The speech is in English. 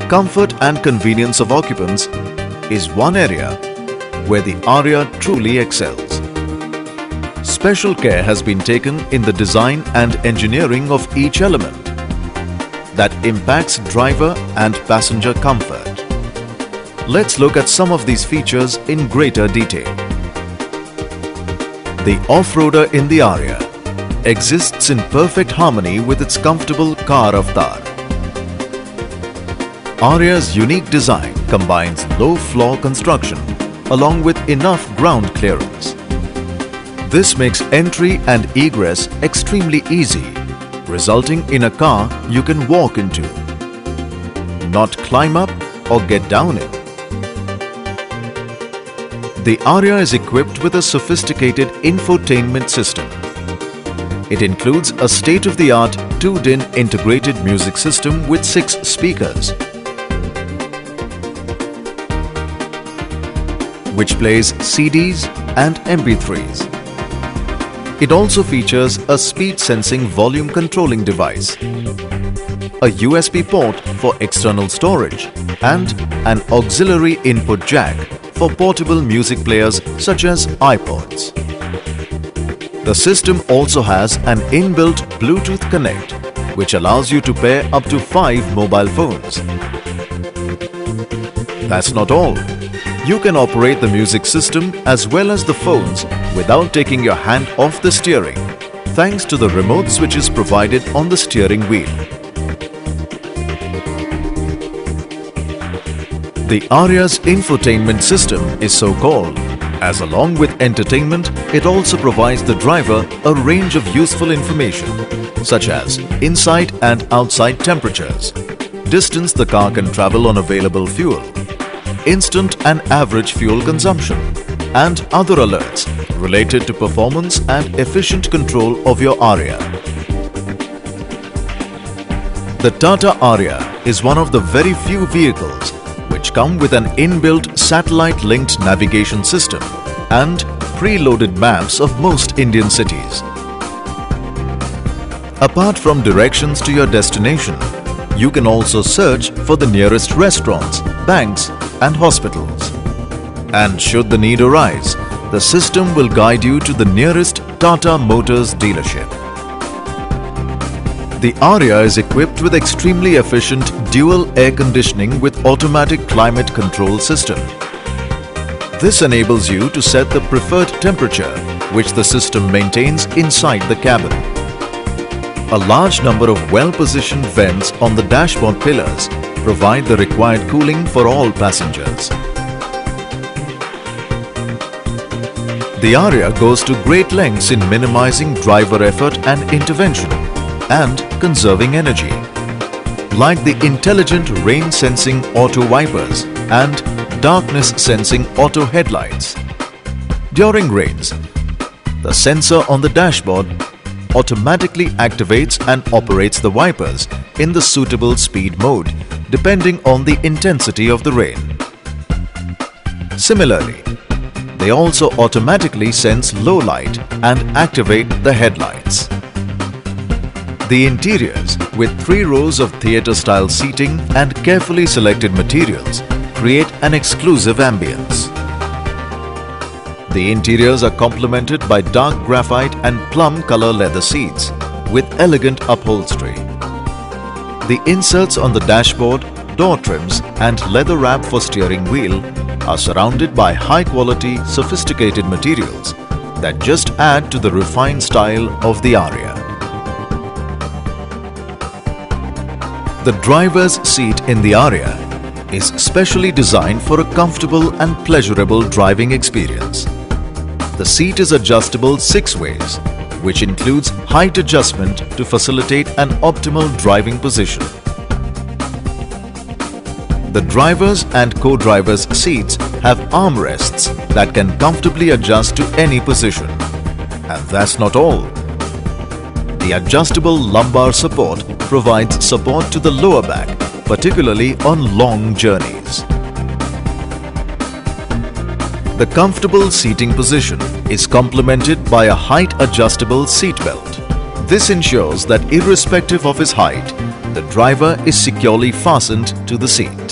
comfort and convenience of occupants is one area where the Aria truly excels. Special care has been taken in the design and engineering of each element that impacts driver and passenger comfort. Let's look at some of these features in greater detail. The off-roader in the Aria exists in perfect harmony with its comfortable car avatar. Aria's unique design combines low floor construction along with enough ground clearance. This makes entry and egress extremely easy, resulting in a car you can walk into, not climb up or get down in. The Aria is equipped with a sophisticated infotainment system. It includes a state-of-the-art 2-DIN integrated music system with 6 speakers, which plays CDs and MP3s. It also features a speed-sensing volume controlling device, a USB port for external storage, and an auxiliary input jack for portable music players such as iPods. The system also has an inbuilt Bluetooth connect, which allows you to pair up to 5 mobile phones. That's not all. You can operate the music system as well as the phones without taking your hand off the steering, thanks to the remote switches provided on the steering wheel. The Aria's infotainment system is so called, as along with entertainment, it also provides the driver a range of useful information, such as inside and outside temperatures, distance the car can travel on available fuel, instant and average fuel consumption, and other alerts related to performance and efficient control of your Aria. The Tata Aria is one of the very few vehicles which come with an inbuilt satellite-linked navigation system and preloaded maps of most Indian cities. Apart from directions to your destination, you can also search for the nearest restaurants, banks, and hospitals. And should the need arise, the system will guide you to the nearest Tata Motors dealership. The Aria is equipped with extremely efficient dual air conditioning with automatic climate control system. This enables you to set the preferred temperature, which the system maintains inside the cabin. A large number of well-positioned vents on the dashboard pillars provide the required cooling for all passengers. The Aria goes to great lengths in minimizing driver effort and intervention and conserving energy, like the intelligent rain-sensing auto wipers and darkness-sensing auto headlights. During rains, the sensor on the dashboard automatically activates and operates the wipers in the suitable speed mode depending on the intensity of the rain. Similarly, they also automatically sense low light and activate the headlights. The interiors, with 3 rows of theatre-style seating and carefully selected materials, create an exclusive ambience. The interiors are complemented by dark graphite and plum color leather seats with elegant upholstery. The inserts on the dashboard, door trims and leather wrap for steering wheel are surrounded by high-quality, sophisticated materials that just add to the refined style of the Aria. The driver's seat in the Aria is specially designed for a comfortable and pleasurable driving experience. The seat is adjustable 6 ways, which includes height adjustment to facilitate an optimal driving position. The driver's and co-driver's seats have armrests that can comfortably adjust to any position. And that's not all. The adjustable lumbar support provides support to the lower back, particularly on long journeys. The comfortable seating position is complemented by a height-adjustable seat belt. This ensures that irrespective of his height, the driver is securely fastened to the seat.